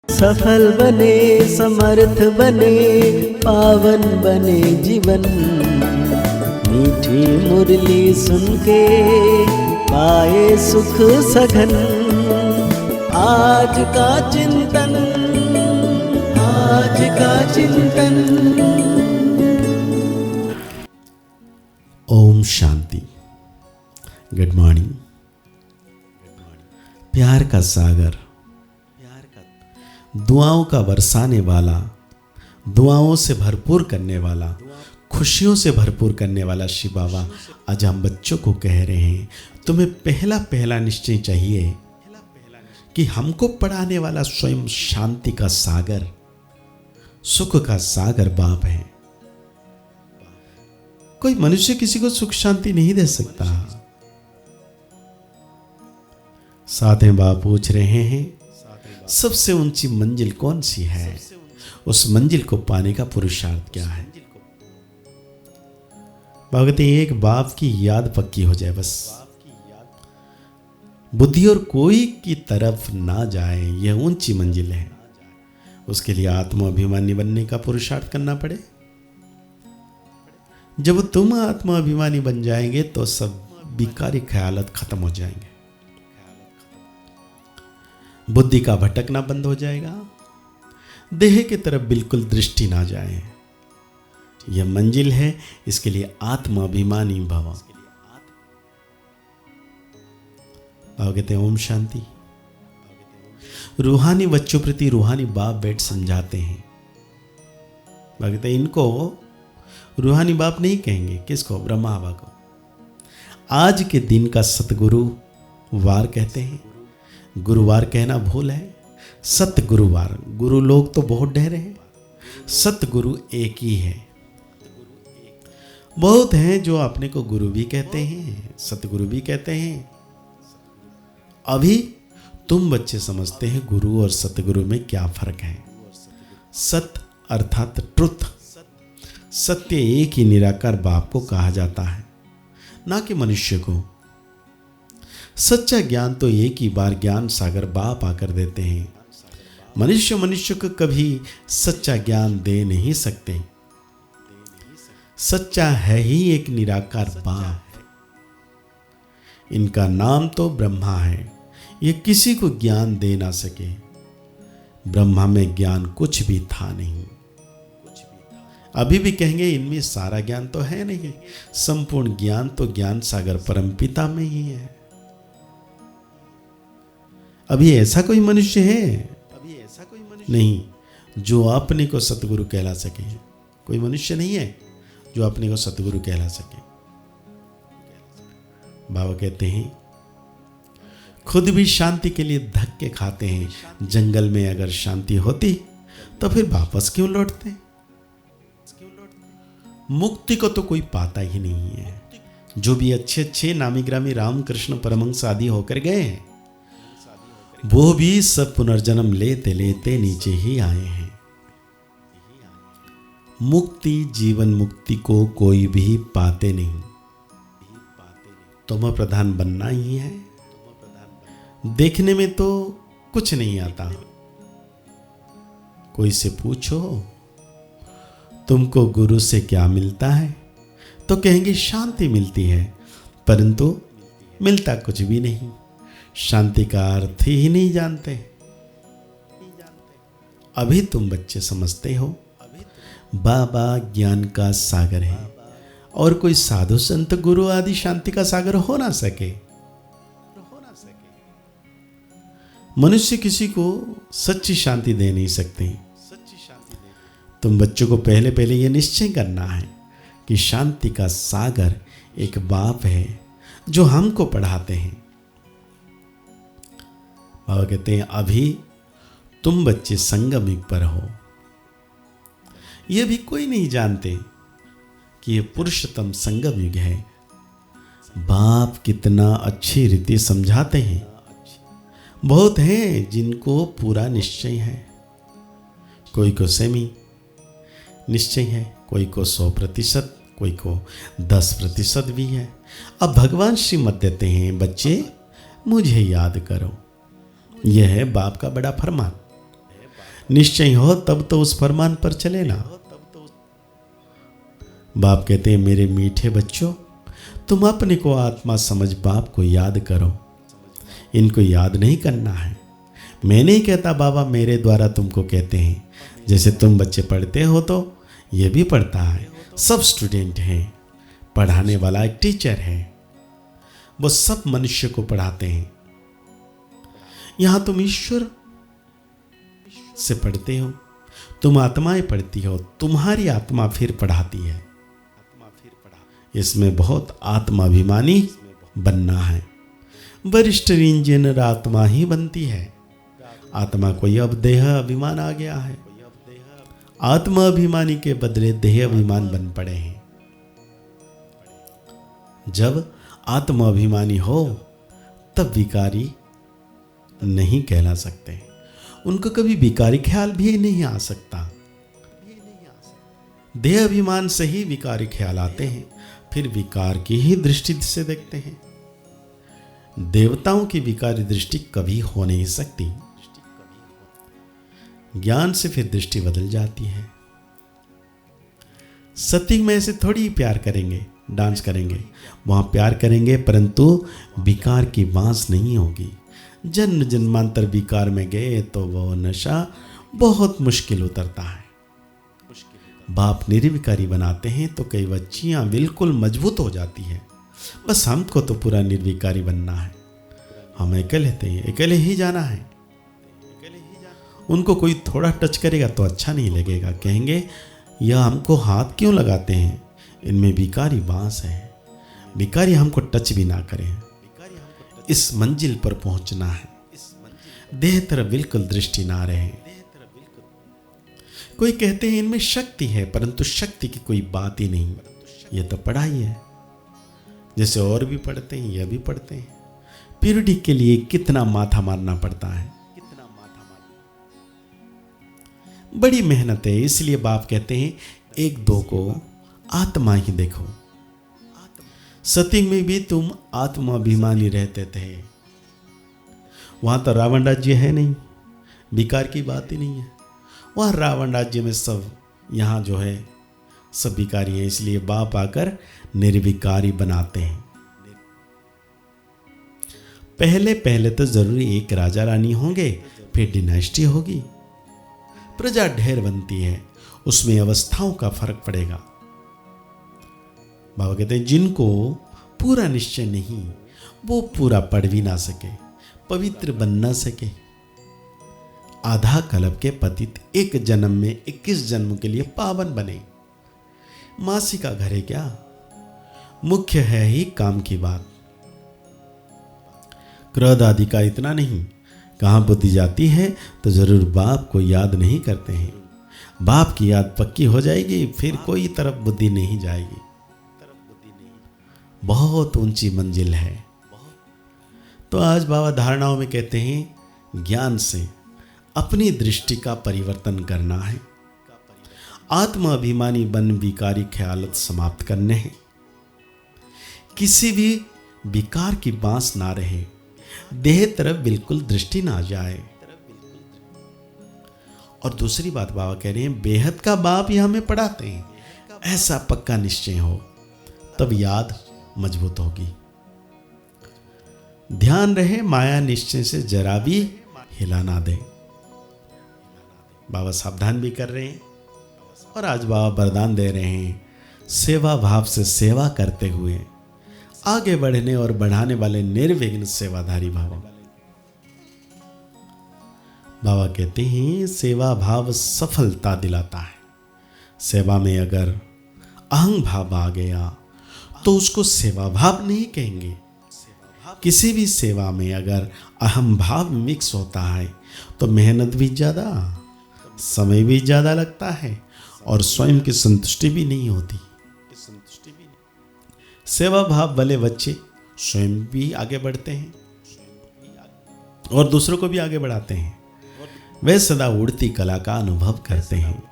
सफल बने, समर्थ बने, पावन बने जीवन। मीठी मुरली सुन के पाए सुख सघन। आज का चिंतन, आज का चिंतन। ओम शांति। Good morning. प्यार का सागर, दुआओं का बरसाने वाला, दुआओं से भरपूर करने वाला, खुशियों से भरपूर करने वाला शिव बाबा आज हम बच्चों को कह रहे हैं, तुम्हें पहला पहला निश्चय चाहिए कि हमको पढ़ाने वाला स्वयं शांति का सागर, सुख का सागर बाप है। कोई मनुष्य किसी को सुख शांति नहीं दे सकता। साथ बाप पूछ रहे हैं, सबसे ऊंची मंजिल कौन सी है? उस मंजिल को पाने का पुरुषार्थ क्या है? भगवती एक बाप की याद पक्की हो जाए बस, बुद्धि और कोई की तरफ ना जाए, यह ऊंची मंजिल है। उसके लिए आत्माभिमानी बनने का पुरुषार्थ करना पड़े। जब तुम आत्माभिमानी बन जाएंगे तो सब बिकारी ख्यालात खत्म हो जाएंगे, बुद्धि का भटकना बंद हो जाएगा, देह की तरफ बिल्कुल दृष्टि ना जाए। यह मंजिल है, इसके लिए आत्माभिमानी भव। कहते हैं ओम शांति। रूहानी बच्चों प्रति रूहानी बाप बैठ समझाते हैं। कहते हैं इनको रूहानी बाप नहीं कहेंगे, किसको? ब्रह्मा बाबा को। आज के दिन का सतगुरु वार कहते हैं। गुरुवार कहना भूल है, सत गुरुवार। गुरु लोग तो बहुत ढेर हैं, सतगुरु एक ही है। बहुत हैं जो अपने को गुरु भी कहते हैं, सतगुरु भी कहते हैं। अभी तुम बच्चे समझते हैं गुरु और सतगुरु में क्या फर्क है। सत अर्थात ट्रुथ, सत्य एक ही निराकार बाप को कहा जाता है, ना कि मनुष्य को। सच्चा ज्ञान तो एक ही बार ज्ञान सागर बाप आकर देते हैं। मनुष्य को कभी सच्चा ज्ञान दे नहीं सकते। सच्चा है ही एक निराकार बाप। इनका नाम तो ब्रह्मा है, ये किसी को ज्ञान दे ना सके। ब्रह्मा में ज्ञान कुछ भी था नहीं। अभी भी कहेंगे इनमें सारा ज्ञान तो है नहीं, संपूर्ण ज्ञान तो ज्ञान सागर परमपिता में ही है। अभी ऐसा कोई मनुष्य है? नहीं जो अपने को सतगुरु कहला सके। कोई मनुष्य नहीं है जो अपने को सतगुरु कहला सके। बाबा कहते हैं खुद भी शांति के लिए धक्के खाते हैं। जंगल में अगर शांति होती तो फिर वापस क्यों लौटते? मुक्ति को तो कोई पाता ही नहीं है। जो भी अच्छे अच्छे नामी ग्रामी रामकृष्ण परमहंस आदि होकर गए हैं, वो भी सब पुनर्जन्म लेते लेते नीचे ही आए हैं। मुक्ति, जीवन मुक्ति को कोई भी पाते नहीं। तुम प्रधान बनना ही है। देखने में तो कुछ नहीं आता। कोई से पूछो तुमको गुरु से क्या मिलता है, तो कहेंगे शांति मिलती है, परंतु मिलता कुछ भी नहीं। शांति का अर्थ ही नहीं जानते। अभी तुम बच्चे समझते हो बाबा ज्ञान का सागर है और कोई साधु संत गुरु आदि शांति का सागर हो ना सके। मनुष्य किसी को सच्ची शांति दे नहीं सकते। तुम बच्चों को पहले पहले यह निश्चय करना है कि शांति का सागर एक बाप है जो हमको पढ़ाते हैं। बाबा कहते हैं अभी तुम बच्चे संगम युग पर हो। यह भी कोई नहीं जानते कि यह पुरुषोत्तम संगम युग है। बाप कितना अच्छी रीति समझाते हैं। बहुत हैं जिनको पूरा निश्चय है, कोई को सेमी निश्चय है, कोई को 100%, कोई को 10% भी है। अब भगवान श्रीमत देते हैं बच्चे मुझे याद करो। यह है बाप का बड़ा फरमान। निश्चय हो तब तो उस फरमान पर चले ना। बाप कहते हैं मेरे मीठे बच्चों, तुम अपने को आत्मा समझ बाप को याद करो, इनको याद नहीं करना है। मैं नहीं कहता बाबा मेरे द्वारा तुमको कहते हैं, जैसे तुम बच्चे पढ़ते हो तो ये भी पढ़ता है, सब स्टूडेंट हैं, पढ़ाने वाला एक टीचर है, वो सब मनुष्य को पढ़ाते हैं। यहां तुम ईश्वर से पढ़ते हो, तुम आत्माएं पढ़ती हो, तुम्हारी आत्मा फिर पढ़ाती है। इसमें बहुत आत्माभिमानी बनना है। वरिष्ठ इंजीनियर आत्मा ही बनती है। आत्मा को अब देह अभिमान आ गया है, आत्मा अभिमानी के बदले देह अभिमान बन पड़े हैं। जब आत्मा अभिमानी हो तब विकारी नहीं कहला सकते, उनको कभी विकारी ख्याल भी नहीं आ सकता। देह अभिमान से ही विकारी ख्याल आते हैं, फिर विकार की ही दृष्टि से देखते हैं। देवताओं की विकारी दृष्टि कभी हो नहीं सकती। ज्ञान से फिर दृष्टि बदल जाती है। सत्संग में ऐसे थोड़ी ही प्यार करेंगे, डांस करेंगे, वहां प्यार करेंगे परंतु विकार की बांस नहीं होगी। जन्म जन्मांतर विकार में गए तो वो नशा बहुत मुश्किल उतरता है। बाप निर्विकारी बनाते हैं तो कई बच्चियां बिल्कुल मजबूत हो जाती हैं। बस हमको तो पूरा निर्विकारी बनना है, हम अकेले थे, अकेले ही जाना है। उनको कोई थोड़ा टच करेगा तो अच्छा नहीं लगेगा, कहेंगे यह हमको हाथ क्यों लगाते हैं, इनमें विकारी बांस है। विकारी हमको टच भी ना करें। इस मंजिल पर पहुंचना है, देह तरफ बिल्कुल दृष्टि ना रहे। कोई कहते हैं इनमें शक्ति है, परंतु शक्ति की कोई बात ही नहीं, यह तो पढ़ाई है। जैसे और भी पढ़ते हैं, यह भी पढ़ते हैं। प्यूरिटी के लिए कितना माथा मारना पड़ता है, बड़ी मेहनत है। इसलिए बाप कहते हैं एक दो को आत्मा ही देखो। सत्संग में भी तुम आत्माभिमानी रहते थे, वहां तो रावण राज्य है नहीं, विकार की बात ही नहीं है। वह रावण राज्य में सब, यहाँ जो है सब विकारी है। इसलिए बाप आकर निर्विकारी बनाते हैं। पहले पहले तो जरूरी एक राजा रानी होंगे, फिर डिनास्टी होगी, प्रजा ढेर बनती है, उसमें अवस्थाओं का फर्क पड़ेगा। बाबा कहते हैं जिनको पूरा निश्चय नहीं, वो पूरा पढ़ भी ना सके, पवित्र बन ना सके। आधा कल्प के पतित एक जन्म में 21 जन्म के लिए पावन बने। मासी का घर है क्या, मुख्य है ही काम की बात। क्रोध आदि का इतना नहीं, कहाँ बुद्धि जाती है तो जरूर बाप को याद नहीं करते हैं। बाप की याद पक्की हो जाएगी, फिर कोई तरफ बुद्धि नहीं जाएगी। बहुत ऊंची मंजिल है। तो आज बाबा धारणाओं में कहते हैं ज्ञान से अपनी दृष्टि का परिवर्तन करना है। आत्मा अभिमानी बन विकारी ख्यालत समाप्त करने हैं। किसी भी विकार की बांस ना रहे, देह तरफ बिल्कुल दृष्टि ना जाए। और दूसरी बात बाबा कह रहे हैं बेहद का बाप ही हमें पढ़ाते हैं, ऐसा पक्का निश्चय हो तब याद मजबूत होगी। ध्यान रहे माया निश्चय से जरा भी हिला ना दे। बाबा सावधान भी कर रहे हैं और आज बाबा वरदान दे रहे हैं सेवा भाव से सेवा करते हुए आगे बढ़ने और बढ़ाने वाले निर्विघ्न सेवाधारी भाव। बाबा कहते हैं सेवा भाव सफलता दिलाता है। सेवा में अगर अहंग भाव आ गया तो उसको सेवा भाव नहीं कहेंगे। किसी भी सेवा में अगर अहम भाव मिक्स होता है तो मेहनत भी ज़्यादा, समय भी ज़्यादा लगता है और स्वयं की संतुष्टि भी नहीं होती। सेवा भाव वाले बच्चे स्वयं भी आगे बढ़ते हैं और दूसरों को भी आगे बढ़ाते हैं। वे सदा उड़ती कला का अनुभव करते हैं।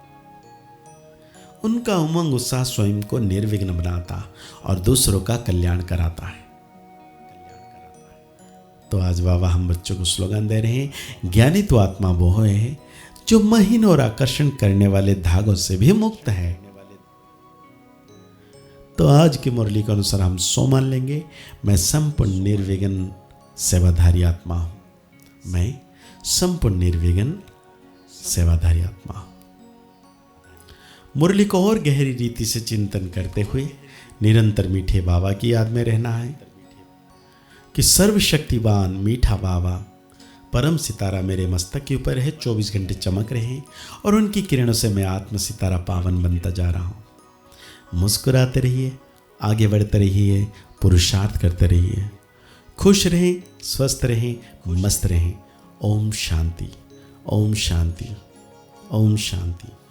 उनका उमंग उत्साह स्वयं को निर्विघ्न बनाता और दूसरों का कल्याण कराता है। तो आज बाबा हम बच्चों को स्लोगन दे रहे हैं ज्ञानी तो आत्मा वो है जो महीन और आकर्षण करने वाले धागों से भी मुक्त है। तो आज की मुरली के अनुसार हम सो मान लेंगे, मैं संपूर्ण निर्विघ्न सेवाधारी आत्मा हूं। मैं संपूर्ण निर्विघ्न सेवाधारी आत्मा हूं। मुरली को और गहरी रीति से चिंतन करते हुए निरंतर मीठे बाबा की याद में रहना है कि सर्वशक्तिवान मीठा बाबा परम सितारा मेरे मस्तक के ऊपर है, 24 घंटे चमक रहे हैं और उनकी किरणों से मैं आत्म सितारा पावन बनता जा रहा हूं। मुस्कुराते रहिए, आगे बढ़ते रहिए, पुरुषार्थ करते रहिए, खुश रहें, स्वस्थ रहें, मस्त रहें। ओम शांति, ओम शांति, ओम शांति।